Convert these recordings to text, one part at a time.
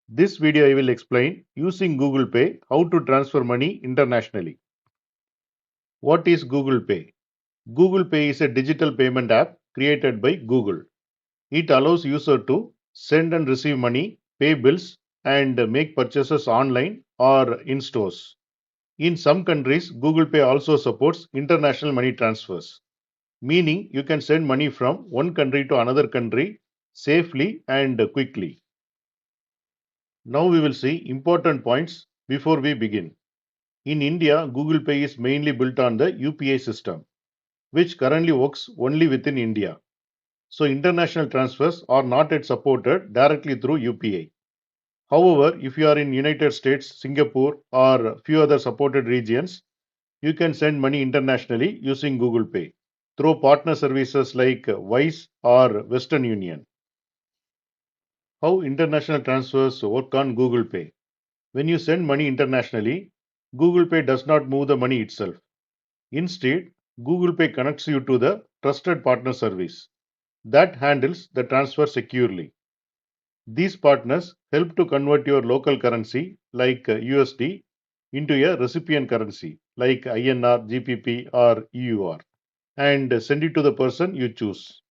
This video I will explain using Google Pay how to transfer money internationally. What is Google Pay? Google Pay is a digital payment app created by Google. It allows user to send and receive money, pay bills and make purchases online or in stores. In some countries, Google Pay also supports international money transfers, meaning you can send money from one country to another country safely and quickly. Now we will see important points before we begin. In India, Google Pay is mainly built on the UPI system, which currently works only within India. So international transfers are not yet supported directly through UPI. However, if you are in United States, Singapore or few other supported regions, you can send money internationally using Google Pay through partner services like Wise or Western Union. How international transfers work on Google Pay? When you send money internationally, Google Pay does not move the money itself. Instead, Google Pay connects you to the trusted partner service that handles the transfer securely. These partners help to convert your local currency like USD into a recipient currency like INR, GBP or EUR and send it to the person you choose.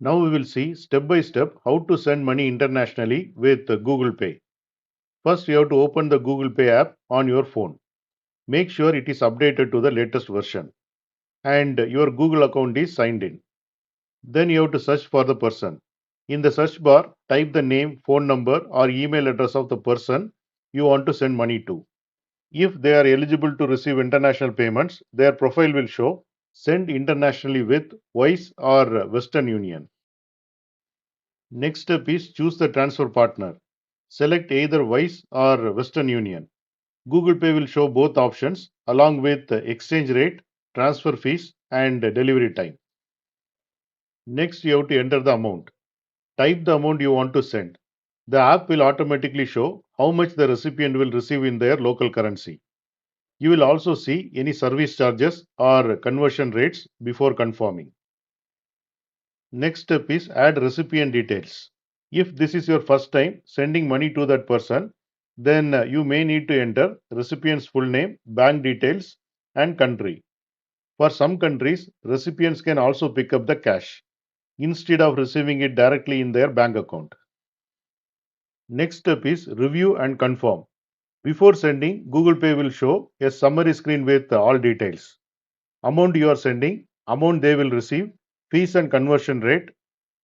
Now we will see step by step how to send money internationally with Google Pay. First, you have to open the Google Pay app on your phone. Make sure it is updated to the latest version and your Google account is signed in. Then you have to search for the person. In the search bar, type the name, phone number, or email address of the person you want to send money to. If they are eligible to receive international payments, their profile will show send internationally with Wise or Western Union. Next step is choose the transfer partner. Select either Wise or Western Union. Google Pay will show both options along with the exchange rate, transfer fees, and delivery time. Next, you have to enter the amount. Type the amount you want to send. The app will automatically show how much the recipient will receive in their local currency. You will also see any service charges or conversion rates before confirming. Next step is add recipient details. If this is your first time sending money to that person, then you may need to enter recipient's full name, bank details, and country. For some countries, recipients can also pick up the cash instead of receiving it directly in their bank account. Next step is review and confirm. Before sending, Google Pay will show a summary screen with all details. Amount you are sending, amount they will receive, fees and conversion rate,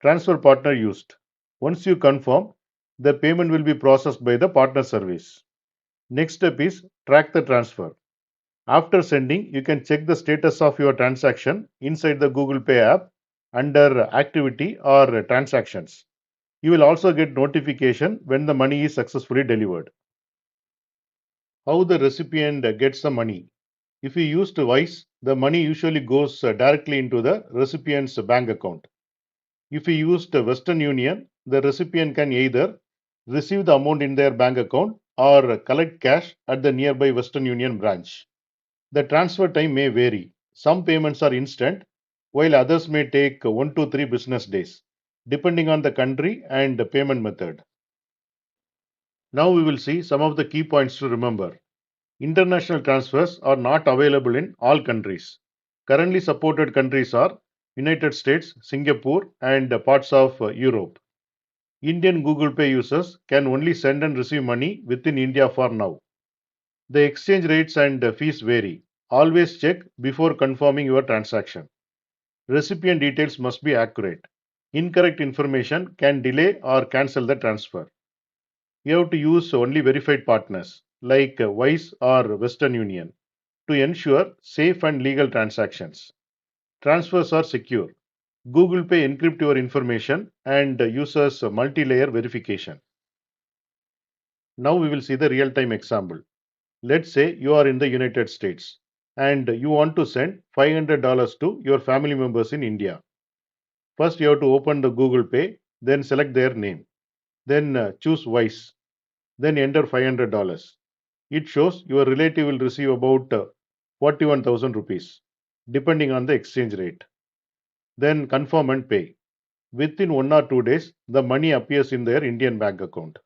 transfer partner used. Once you confirm, the payment will be processed by the partner service. Next step is track the transfer. After sending, you can check the status of your transaction inside the Google Pay app under activity or transactions. You will also get notification when the money is successfully delivered. How the recipient gets the money? If you use Wise, the money usually goes directly into the recipient's bank account. If you use the Western Union, the recipient can either receive the amount in their bank account or collect cash at the nearby Western Union branch. The transfer time may vary. Some payments are instant, while others may take 1 to 3 business days, depending on the country and the payment method. Now we will see some of the key points to remember. International transfers are not available in all countries. Currently supported countries are United States, Singapore, and parts of Europe. Indian Google Pay users can only send and receive money within India for now. The exchange rates and fees vary. Always check before confirming your transaction. Recipient details must be accurate. Incorrect information can delay or cancel the transfer. You have to use only verified partners like Wise or Western Union to ensure safe and legal transactions. Transfers are secure. Google Pay encrypt your information and uses multi-layer verification. Now we will see the real-time example. Let's say you are in the United States and you want to send $500 to your family members in India. First you have to open the Google Pay, then select their name, then choose Wise, then enter $500. It shows your relative will receive about 41,000 rupees depending on the exchange rate. Then confirm and pay. Within 1 or 2 days, the money appears in their Indian bank account.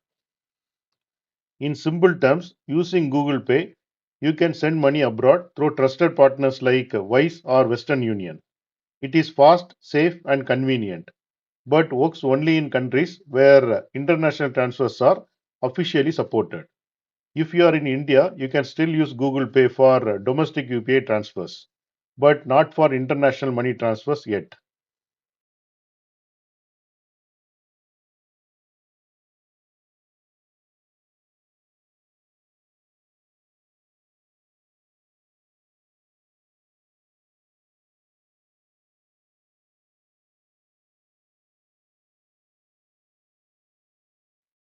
In simple terms, using Google Pay, you can send money abroad through trusted partners like Wise or Western Union. It is fast, safe, and convenient, but works only in countries where international transfers are officially supported. If you are in India, you can still use Google Pay for domestic UPI transfers, but not for international money transfers yet.